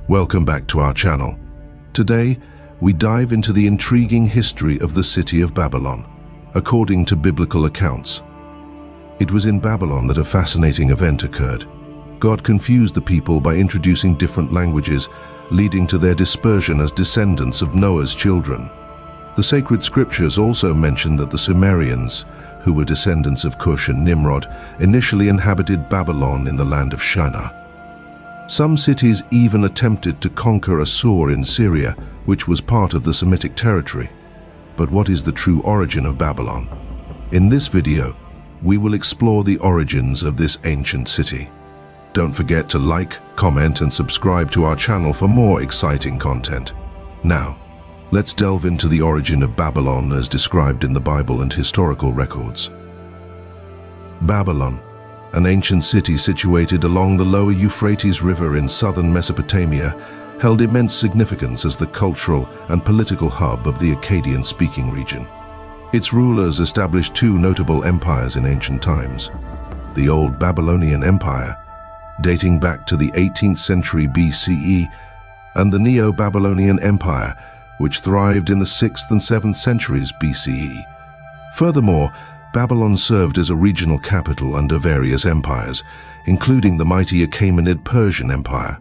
Welcome back to our channel. Today, we dive into the intriguing history of the city of Babylon, according to biblical accounts. It was in Babylon that a fascinating event occurred. God confused the people by introducing different languages, leading to their dispersion as descendants of Noah's children. The sacred scriptures also mention that the Sumerians, who were descendants of Kush and Nimrod, initially inhabited Babylon in the land of Shinar. Some cities even attempted to conquer Assur in Syria, which was part of the Semitic territory. But what is the true origin of Babylon? In this video, we will explore the origins of this ancient city. Don't forget to like, comment, and subscribe to our channel for more exciting content. Now, let's delve into the origin of Babylon as described in the Bible and historical records. Babylon, an ancient city situated along the lower Euphrates River in southern Mesopotamia, held immense significance as the cultural and political hub of the Akkadian-speaking region. Its rulers established two notable empires in ancient times: the Old Babylonian Empire, dating back to the 18th century BCE, and the Neo-Babylonian Empire, which thrived in the 6th and 7th centuries BCE. Furthermore, Babylon served as a regional capital under various empires, including the mighty Achaemenid Persian Empire.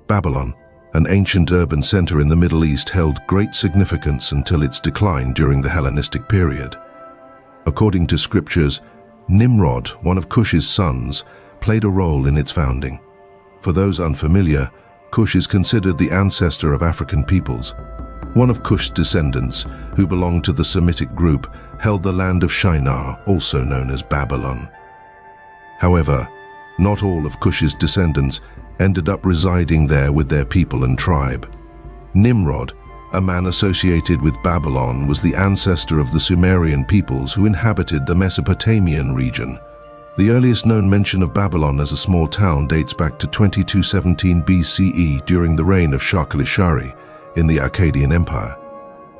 Babylon, an ancient urban center in the Middle East, held great significance until its decline during the Hellenistic period. According to scriptures, Nimrod, one of Kush's sons, played a role in its founding. For those unfamiliar, Kush is considered the ancestor of African peoples. One of Kush's descendants, who belonged to the Semitic group, held the land of Shinar, also known as Babylon. However, not all of Kush's descendants ended up residing there with their people and tribe. Nimrod, a man associated with Babylon, was the ancestor of the Sumerian peoples who inhabited the Mesopotamian region. The earliest known mention of Babylon as a small town dates back to 2217 BCE during the reign of Shaka-Lishari in the Akkadian Empire.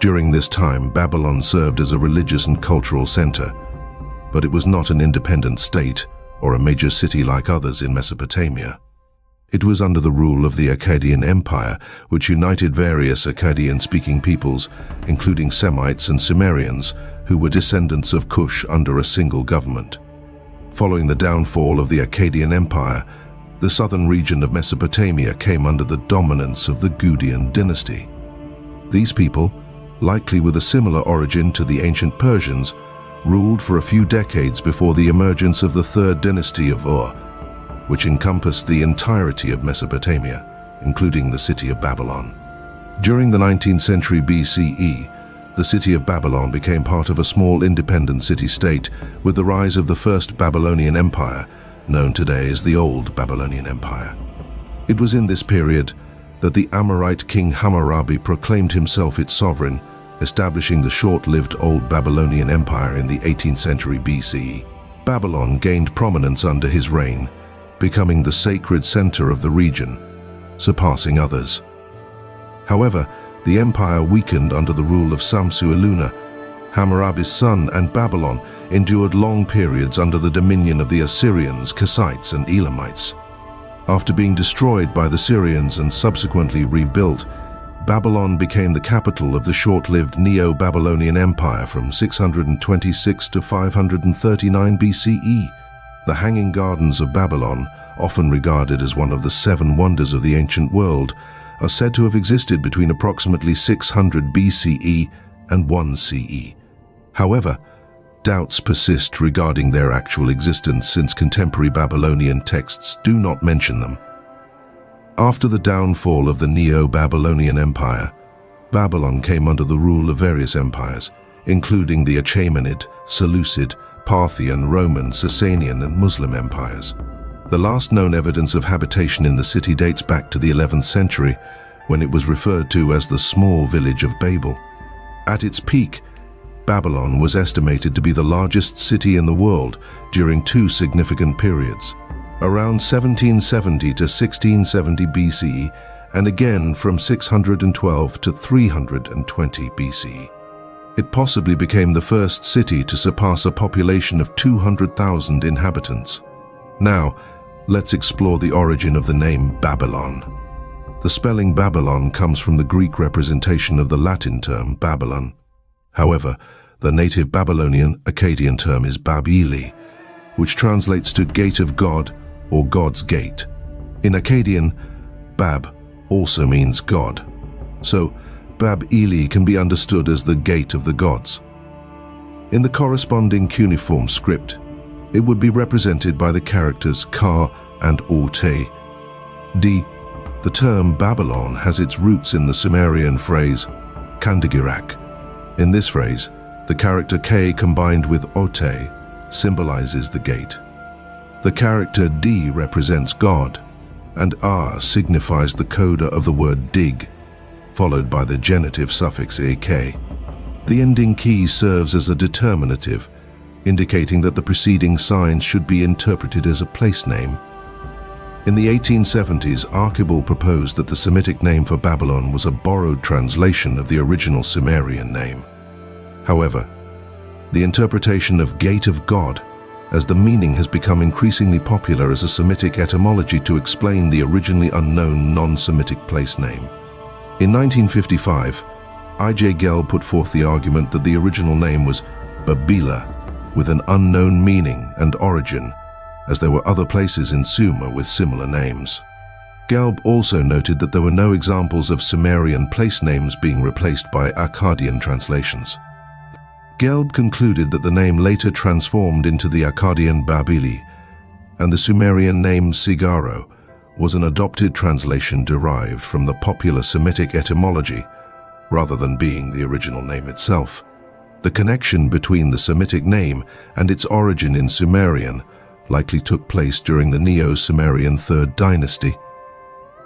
During this time, Babylon served as a religious and cultural center, but it was not an independent state or a major city like others in Mesopotamia. It was under the rule of the Akkadian Empire, which united various Akkadian-speaking peoples, including Semites and Sumerians, who were descendants of Kush under a single government. Following the downfall of the Akkadian Empire, the southern region of Mesopotamia came under the dominance of the Gudian dynasty. These people, likely with a similar origin to the ancient Persians, ruled for a few decades before the emergence of the third dynasty of Ur, which encompassed the entirety of Mesopotamia, including the city of Babylon. During the 19th century BCE, the city of Babylon became part of a small independent city-state with the rise of the First Babylonian Empire, known today as the Old Babylonian Empire. It was in this period that the Amorite king Hammurabi proclaimed himself its sovereign, establishing the short-lived Old Babylonian Empire in the 18th century BCE. Babylon gained prominence under his reign, becoming the sacred center of the region, surpassing others. However, the empire weakened under the rule of Samsu-Iluna, Hammurabi's son, and Babylon endured long periods under the dominion of the Assyrians, Kassites, and Elamites. After being destroyed by the Syrians and subsequently rebuilt, Babylon became the capital of the short-lived Neo-Babylonian Empire from 626 to 539 BCE. The Hanging Gardens of Babylon, often regarded as one of the seven wonders of the ancient world, are said to have existed between approximately 600 BCE and 1 CE. However, doubts persist regarding their actual existence since contemporary Babylonian texts do not mention them. After the downfall of the Neo-Babylonian Empire, Babylon came under the rule of various empires, including the Achaemenid, Seleucid, Parthian, Roman, Sasanian, and Muslim empires. The last known evidence of habitation in the city dates back to the 11th century, when it was referred to as the small village of Babel. At its peak, Babylon was estimated to be the largest city in the world during two significant periods, around 1770 to 1670 BCE, and again from 612 to 320 BCE. It possibly became the first city to surpass a population of 200,000 inhabitants. Now, let's explore the origin of the name Babylon. The spelling Babylon comes from the Greek representation of the Latin term Babylon. However, the native Babylonian Akkadian term is Bab-Eli, which translates to Gate of God or God's Gate. In Akkadian, Bab also means God, so Bab-Eli can be understood as the Gate of the Gods. In the corresponding cuneiform script, it would be represented by the characters Ka and Orte. The term Babylon has its roots in the Sumerian phrase Kandigirak. In this phrase, the character K combined with Ote symbolizes the gate. The character D represents God, and R signifies the coda of the word dig, followed by the genitive suffix ak. The ending key serves as a determinative, indicating that the preceding signs should be interpreted as a place name. In the 1870s, Archibald proposed that the Semitic name for Babylon was a borrowed translation of the original Sumerian name. However, the interpretation of Gate of God as the meaning has become increasingly popular as a Semitic etymology to explain the originally unknown non-Semitic place name. In 1955, I.J. Gelb put forth the argument that the original name was Babila, with an unknown meaning and origin, as there were other places in Sumer with similar names. Gelb also noted that there were no examples of Sumerian place names being replaced by Akkadian translations. Gelb concluded that the name later transformed into the Akkadian Bab-Eli, and the Sumerian name Sigaro was an adopted translation derived from the popular Semitic etymology, rather than being the original name itself. The connection between the Semitic name and its origin in Sumerian likely took place during the Neo-Sumerian Third Dynasty.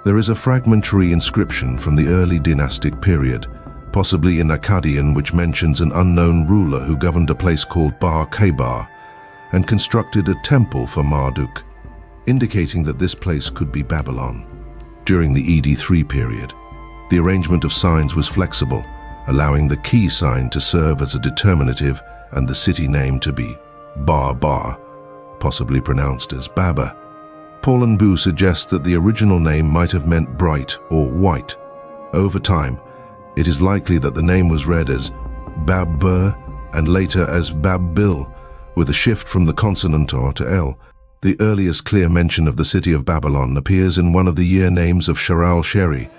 There is a fragmentary inscription from the early dynastic period, possibly in Akkadian, which mentions an unknown ruler who governed a place called Bar Kabar and constructed a temple for Marduk, indicating that this place could be Babylon. During the ED3 period, the arrangement of signs was flexible, allowing the key sign to serve as a determinative and the city name to be Bar, possibly pronounced as Baba. Paul and Boo suggest that the original name might have meant bright or white. Over time, it is likely that the name was read as Bab-Bur and later as Bab-Bil, with a shift from the consonant R to L. The earliest clear mention of the city of Babylon appears in one of the year names of Sharal-Sheri,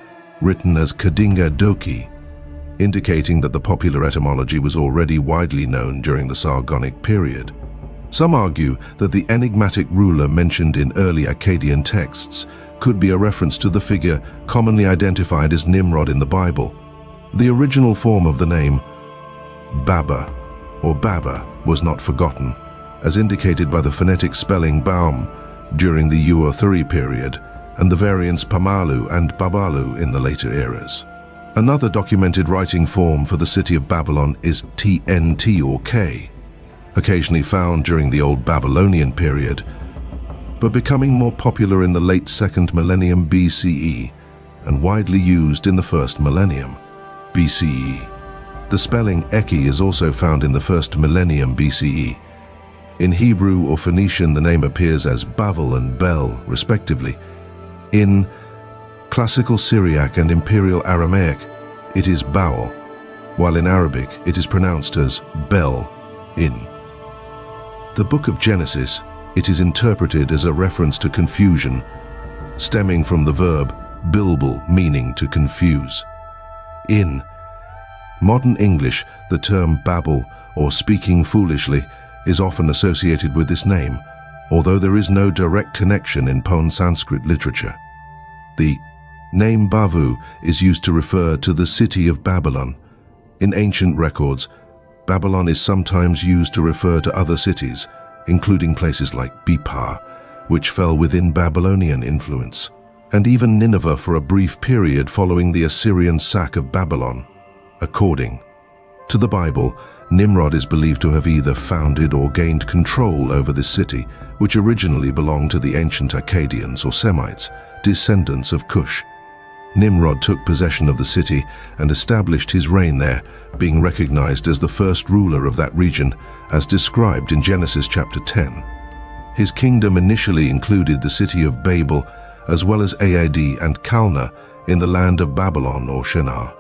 written as Kadinga Doki, indicating that the popular etymology was already widely known during the Sargonic period. Some argue that the enigmatic ruler mentioned in early Akkadian texts could be a reference to the figure commonly identified as Nimrod in the Bible. The original form of the name, Baba or Baba, was not forgotten, as indicated by the phonetic spelling Baum during the Uathuri period and the variants Pamalu and Babalu in the later eras. Another documented writing form for the city of Babylon is TNT or K, occasionally found during the Old Babylonian period, but becoming more popular in the late 2nd millennium BCE and widely used in the 1st millennium BCE. The spelling Eki is also found in the 1st millennium BCE. In Hebrew or Phoenician, the name appears as Bavel and Bel, respectively. In Classical Syriac and Imperial Aramaic, it is Baal, while in Arabic it is pronounced as Bel-in. The Book of Genesis, it is interpreted as a reference to confusion, stemming from the verb bilbul, meaning to confuse. In modern English, the term babble or speaking foolishly is often associated with this name, although there is no direct connection in Pon Sanskrit literature. The name Bavu is used to refer to the city of Babylon. In ancient records, Babylon is sometimes used to refer to other cities, including places like Bipar, which fell within Babylonian influence, and even Nineveh for a brief period following the Assyrian sack of Babylon. According to the Bible, Nimrod is believed to have either founded or gained control over this city, which originally belonged to the ancient Akkadians or Semites, descendants of Kush. Nimrod took possession of the city and established his reign there, being recognized as the first ruler of that region, as described in Genesis chapter 10. His kingdom initially included the city of Babel, as well as Aad and Kalna in the land of Babylon or Shinar.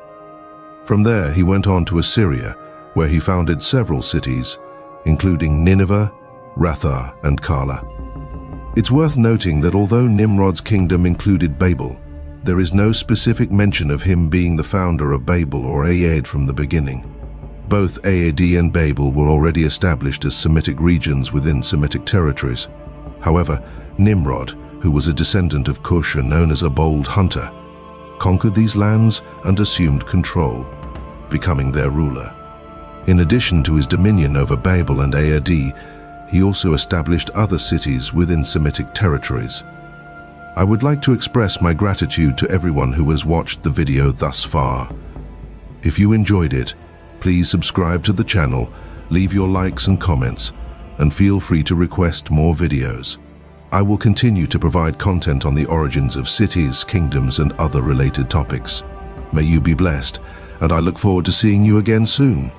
From there he went on to Assyria, where he founded several cities, including Nineveh, Rathar, and Kala. It's worth noting that although Nimrod's kingdom included Babel, there is no specific mention of him being the founder of Babel or Aed from the beginning. Both Aed and Babel were already established as Semitic regions within Semitic territories. However, Nimrod, who was a descendant of Kush and known as a bold hunter, conquered these lands and assumed control, becoming their ruler. In addition to his dominion over Babel and Aed, he also established other cities within Semitic territories. I would like to express my gratitude to everyone who has watched the video thus far. If you enjoyed it, please subscribe to the channel, leave your likes and comments, and feel free to request more videos. I will continue to provide content on the origins of cities, kingdoms, and other related topics. May you be blessed, and I look forward to seeing you again soon.